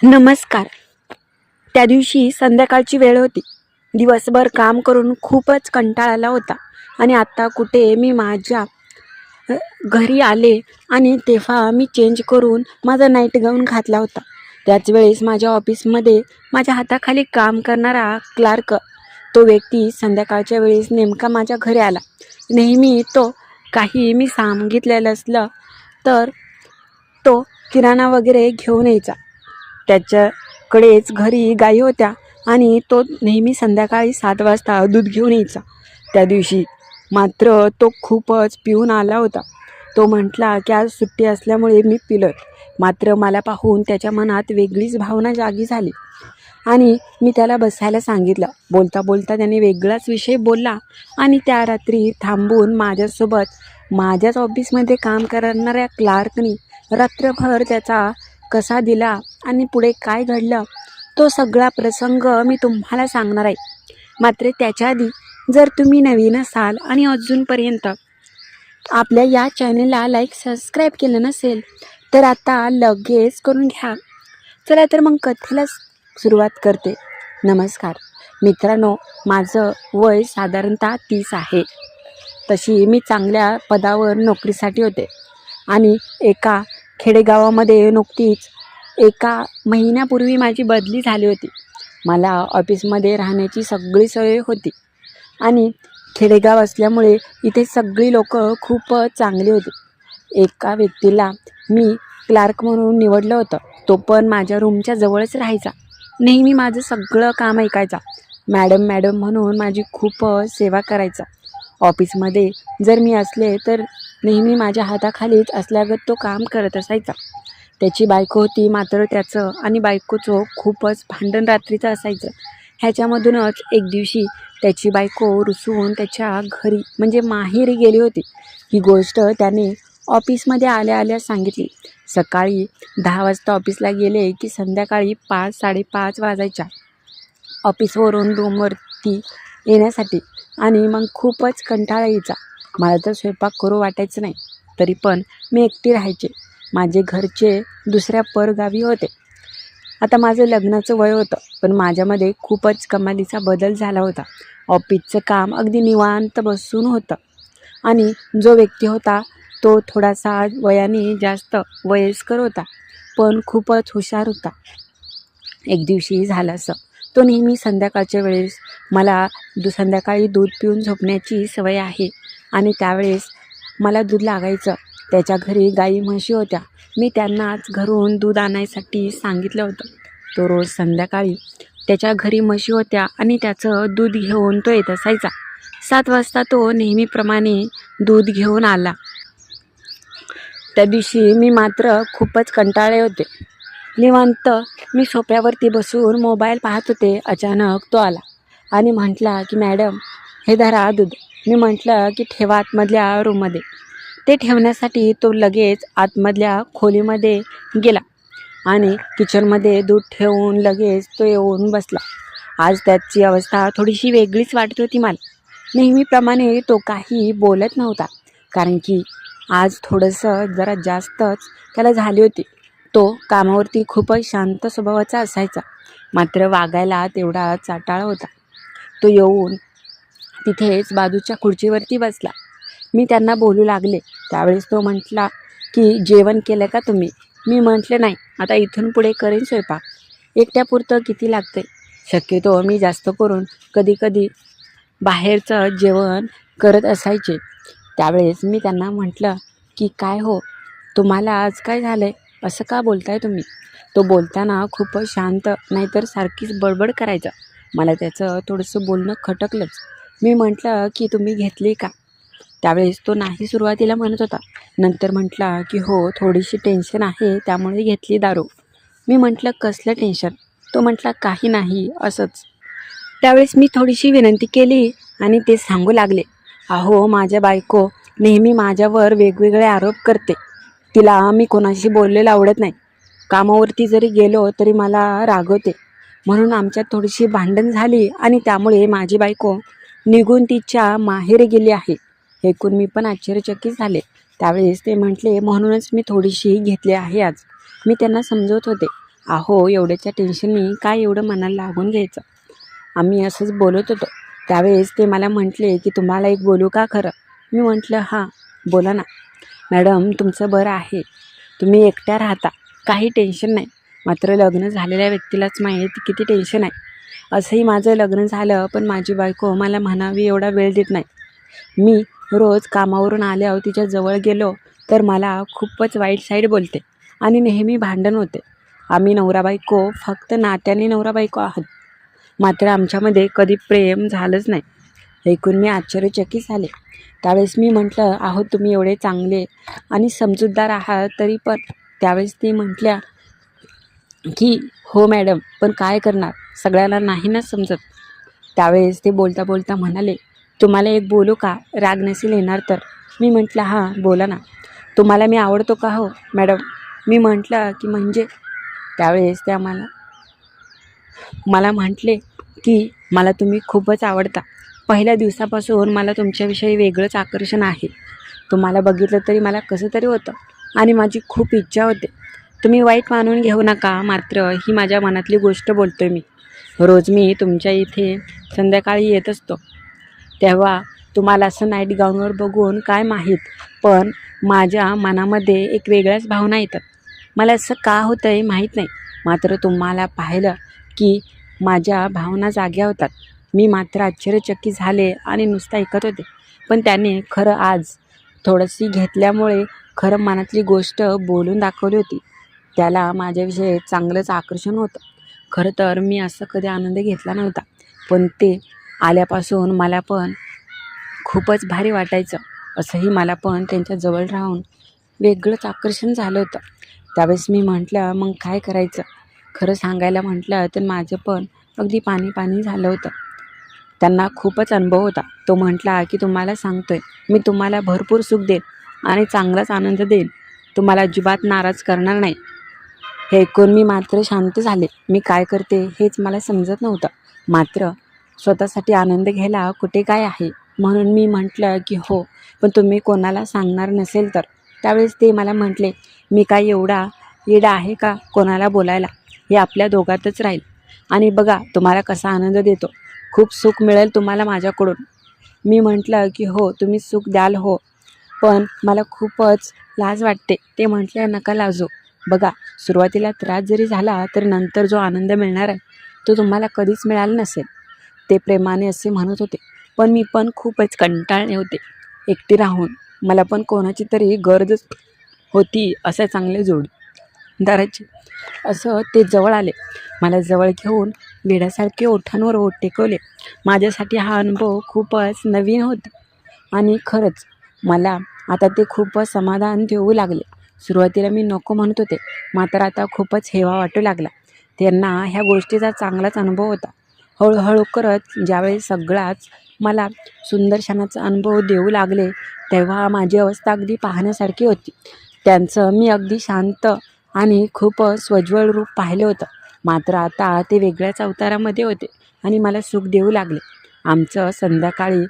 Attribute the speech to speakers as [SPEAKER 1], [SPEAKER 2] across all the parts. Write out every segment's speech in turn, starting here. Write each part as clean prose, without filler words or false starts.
[SPEAKER 1] नमस्कार. त्या दिवशी संध्याकाळची वेळ होती. दिवसभर काम करून खूपच कंटाळा आला होता आणि आता कुठे मी माझ्या घरी आले आणि तेव्हा मी चेंज करून माझा नाईट गाऊन घातला होता. त्याच वेळेस माझ्या ऑफिसमध्ये माझ्या हाताखाली काम करणारा क्लार्क तो व्यक्ती संध्याकाळच्या वेळेस नेमका माझ्या घरी आला. नेहमी तो काही मी सांगितलेलं असलं तर तो किराणा वगैरे घेऊन यायचा. त्याच्याकडेच घरी गायी होत्या आणि तो नेहमी संध्याकाळी 7 वाजता दूध घेऊन यायचा. त्या दिवशी मात्र तो खूपच पिऊन आला होता. तो म्हटला की आज सुट्टी असल्यामुळे मी पिलोय. मात्र मला पाहून त्याच्या मनात वेगळीच भावना जागी झाली आणि मी त्याला बसायला सांगितलं. बोलता बोलता त्याने वेगळाच विषय बोलला आणि त्या रात्री थांबून माझ्यासोबत माझ्याच ऑफिसमध्ये काम करणाऱ्या क्लार्कनी रात्रभर त्याचा कसा दिला आणि पुढे काय घडलं तो सगळा प्रसंग मी तुम्हाला सांगणार आहे. मात्र त्याच्या आधी जर तुम्ही नवीन असाल आणि अजूनपर्यंत आपल्या या चॅनलला सबस्क्राईब केलं नसेल तर आता लगेच करून घ्या. चला तर मग कथेला सुरुवात करते. नमस्कार मित्रांनो, माझं वय साधारणतः 30 आहे. तशी मी चांगल्या पदावर नोकरीसाठी होते आणि एका खेडेगावामध्ये नुकतीच एका महिन्यापूर्वी माझी बदली झाली होती. मला ऑफिसमध्ये राहण्याची सगळी सोय होती आणि खेडेगाव असल्यामुळे इथे सगळी लोक खूपच चांगली होती. एका व्यक्तीला मी क्लार्क म्हणून निवडलं होतं. तो पण माझ्या रूमच्या जवळच राहायचा. नेहमी माझं सगळं काम ऐकायचा. मॅडम मॅडम म्हणून माझी खूपच सेवा करायचा. ऑफिसमध्ये जर मी असले तर नेहमी माझ्या हाताखालीच असल्यागत तो काम करत असायचा. त्याची बायको होती, मात्र त्याचं आणि बायकोचं खूपच भांडण रात्रीचं असायचं. ह्याच्यामधूनच एक दिवशी त्याची बायको रुसून त्याच्या घरी म्हणजे माहेरी गेली होती. ही गोष्ट त्याने ऑफिसमध्ये आल्या आल्या सांगितली. सकाळी 10 वाजता ऑफिसला गेले की संध्याकाळी 5-5:30 वाजायच्या ऑफिसवरून रूमवरती येण्यासाठी आणि मग खूपच कंटाळा यायचा. मला तर स्वयंपाक करू वाटायचं नाही. तरी पण मी एकटी राहायचे. माझे घरचे दुसऱ्या परगावी होते. आता माझं लग्नाचं वय होतं, पण माझ्यामध्ये खूपच कमालीचा बदल झाला होता. ऑफिसचं काम अगदी निवांत बसून होतं आणि जो व्यक्ती होता तो थोडासा वयाने जास्त वयस्कर होता, पण खूपच हुशार होता. एक दिवशी झालं असं, तो नेहमी संध्याकाळच्या वेळेस मला संध्याकाळी दूध पिऊन झोपण्याची सवय आहे आणि त्यावेळेस मला दूध लागायचं. त्याच्या घरी गाई म्हशी होत्या. मी त्यांनाच घरून दूध आणायसाठी सांगितलं होतं. तो रोज संध्याकाळी त्याच्या घरी म्हशी होत्या आणि त्याचं दूध घेऊन तो येत असायचा. 7 वाजता तो नेहमीप्रमाणे दूध घेऊन आला. त्या दिवशी मी मात्र खूपच कंटाळले होते. निवांत मी सोफ्यावरती बसून मोबाईल पाहत होते. अचानक तो आला आणि म्हटला की मॅडम हे धरा दूध. मी म्हटलं की ठेवा आतमधल्या रूममध्ये. ते ठेवण्यासाठी तो लगेच आतमधल्या खोलीमध्ये गेला आणि किचनमध्ये दूध ठेवून लगेच तो येऊन बसला. आज त्याची अवस्था थोडीशी वेगळीच वाटत होती मला. नेहमीप्रमाणे तो काही बोलत नव्हता, कारण की आज थोडंसं जरा जास्तच त्याला झाली होती. तो कामावरती खूपच शांत स्वभावाचा असायचा, मात्र वागायला तेवढा चाटाळ होता. तो येऊन तिथेच बाजूच्या खुर्चीवरती बसला. मी त्यांना बोलू लागले. त्यावेळेस तो म्हटला की जेवण केलं का तुम्ही? मी म्हटले नाही, आता इथून पुढे करेन स्वयंपाक. एकट्यापुरतं किती लागते. शक्यतो मी जास्त करून कधी बाहेरचं जेवण करत असायचे. त्यावेळेस मी त्यांना म्हटलं की काय हो, तुम्हाला आज काय झालं आहे? असं का बोलताय तुम्ही? तो बोलताना खूपच शांत, नाहीतर सारखीच बडबड करायचं. मला त्याचं थोडंसं बोलणं खटकलंच. मी म्हटलं की तुम्ही घेतली का? त्यावेळेस तो नाही सुरुवातीला म्हणत होता, नंतर म्हटला की हो, थोडीशी टेन्शन आहे त्यामुळे घेतली दारू. मी म्हटलं कसलं टेन्शन? तो म्हटला काही नाही, असंच. त्यावेळेस मी थोडीशी विनंती केली आणि ते सांगू लागले, अहो माझ्या बायको नेहमी माझ्यावर वेगवेगळे आरोप करते. तिला मी कोणाशी बोललेलं आवडत नाही. कामावरती जरी गेलो तरी मला रागवते. म्हणून आमच्यात थोडीशी भांडण झाली आणि त्यामुळे माझी बायको निघून तिच्या माहेरी गेली आहे. ऐकून मी पण आश्चर्यचकित झाले. त्यावेळेस ते म्हटले, म्हणूनच मी थोडीशी घेतली आहे आज. मी त्यांना समजवत होते, अहो एवढ्याच्या टेन्शननी काय एवढं मनाला लागून घ्यायचं. आम्ही असंच बोलत होतो. त्यावेळेस ते मला म्हटले की तुम्हाला एक बोलू का खरं. मी म्हटलं हां बोला ना. मॅडम तुमचं बरं आहे, तुम्ही एकट्या राहता, काही टेन्शन नाही. मात्र लग्न झालेल्या व्यक्तीलाच माहीत किती टेन्शन आहे. असंही माझं लग्न झालं पण माझी बायको मला म्हणावी एवढा वेळ देत नाही. मी रोज कामावरून आल्यावर तिच्या जवळ गेलो तर मला खूपच वाईट साईड बोलते आणि नेहमी भांडण होते. आम्ही नवरा बायको फक्त नात्याने नवरा बायको आहोत, मात्र आमच्यामध्ये कधी प्रेम झालंच नाही. ऐकून मी आश्चर्यचकित झाले. त्यावेळेस मी म्हटलं अहो तुम्ही एवढे चांगले आणि समजूतदार आहात तरी पण. त्यावेळेस ती म्हटल्या की हो मॅडम पण काय करणार, सगळ्याला नाही ना समजत. त्यावेळेस ते बोलता बोलता म्हणाले तुम्हाला एक बोलू का, राग नसेल येणार तर. मी म्हटलं हां बोला ना. तुम्हाला मी आवडतो का हो मॅडम. मी म्हटलं की म्हणजे. त्यावेळेस त्या मला म्हटले की मला तुम्ही खूपच आवडता. पहिल्या दिवसापासून मला तुमच्याविषयी वेगळंच आकर्षण आहे. तुम्हाला बघितलं तरी मला कसं तरी होतं आणि माझी खूप इच्छा होते. तुम्ही वाईट मानून घेऊ नका, मात्र ही माझ्या मनातली गोष्ट बोलतोय मी. रोज मी तुमच्या इथे संध्याकाळी येत असतो, तेव्हा तुम्हाला असं नाईट गाऊनवर बघून काय माहीत, पण माझ्या मनामध्ये एक वेगळ्याच भावना येतात. मला असं का होतं आहे माहीत नाही, मात्र तुम्हाला पाहिलं की माझ्या भावना जाग्या होतात. मी मात्र आश्चर्यचकित झाले आणि नुसतं ऐकत होते. पण त्याने खरं आज थोडीशी घेतल्यामुळे खरं मनातली गोष्ट बोलून दाखवली होती. त्याला माझ्याविषयी चांगलंच आकर्षण होतं. खरं तर मी असं कधी आनंद घेतला नव्हता, पण ते आल्यापासून मला पण खूपच भारी वाटायचं. असंही मला पण त्यांच्याजवळ राहून वेगळंच आकर्षण झालं होतं. त्यावेळेस मी म्हटलं मग काय करायचं. खरं सांगायला म्हटलं तर माझं पण अगदी पाणी पाणी झालं होतं. त्यांना खूपच अनुभव होता. तो म्हटला की तुम्हाला सांगतोय मी तुम्हाला भरपूर सुख देईन आणि चांगलाच आनंद देईन, तुम्हाला अजिबात नाराज करणार नाही. हे ऐकून मी मात्र शांत झाले. मी काय करते हेच मला समजत नव्हतं, मात्र स्वतःसाठी आनंद घ्यायला कुठे काय आहे. म्हणून मी म्हटलं की हो पण तुम्ही कोणाला सांगणार नसेल तर. त्यावेळेस ते मला म्हटले मी काय एवढा येडा आहे का कोणाला बोलायला, हे आपल्या दोघातच राहील आणि बघा तुम्हाला कसा आनंद देतो, खूप सुख मिळेल तुम्हाला माझ्याकडून. मी म्हटलं की हो तुम्ही सुख द्याल हो, पण मला खूपच लाज वाटते. ते म्हटले नका लाजू, बघा सुरुवातीला त्रास जरी झाला तर नंतर जो आनंद मिळणार आहे तो तुम्हाला कधीच मिळाला नसेल. ते प्रेमाने असे म्हणत होते. पण मी पण खूपच कंटाळले होते एकटी राहून. मला पण कोणाची तरी गरजच होती अशा चांगले जोडीदाराची. असं ते जवळ आले, मला जवळ घेऊन वेड्यासारखे ओठांवर ओठ टेकवले. माझ्यासाठी हा अनुभव खूपच नवीन होता आणि खरंच मला आता ते खूपच समाधान देऊ लागले. सुरुवातीला मी नको म्हणत होते, मात्र आता खूपच हेवा वाटू लागला. त्यांना ह्या गोष्टीचा चांगलाच अनुभव होता. हळूहळू करत ज्यावेळेस सगळाच मला सुंदर क्षणाचा अनुभव देऊ लागले, तेव्हा माझी अवस्था अगदी पाहण्यासारखी होती. त्यांचं मी अगदी शांत आणि खूप स्वज्वळ रूप पाहिलं होतं, मात्र आता ते वेगळ्याच अवतारामध्ये होते आणि मला सुख देऊ लागले. आमचं संध्याकाळी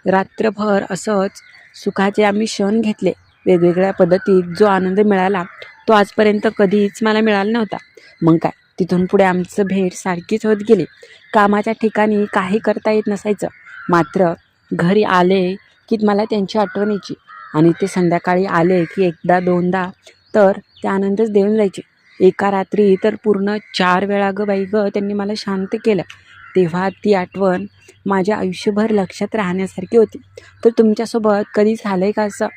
[SPEAKER 1] रात्रभर असंच सुखाचे आम्ही क्षण घेतले. वेगवेगळ्या पद्धतीत जो आनंद मिळाला तो आजपर्यंत कधीच मला मिळाला नव्हता. मग काय, तिथून पुढे आमचं भेट सारखीच होत गेली. कामाच्या ठिकाणी काही करता येत नसायचं, मात्र घरी आले की मला त्यांची आठवण यायची आणि ते संध्याकाळी आले की एकदा दोनदा तर ते आनंदच देऊन जायचे. एका रात्री तर पूर्ण 4 वेळा गं बाई गं त्यांनी मला शांत केलं. तेव्हा ती आठवण माझ्या आयुष्यभर लक्षात राहण्यासारखी होती. तर तुमच्यासोबत कधी झालं आहे का असं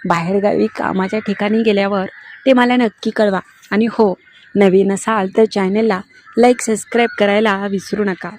[SPEAKER 1] बाहेरगावी कामाच्या ठिकाणी गेल्यावर, ते मला नक्की कळवा. आणि हो, नवीन असाल तर चॅनलला लाईक सबस्क्राईब करायला विसरू नका.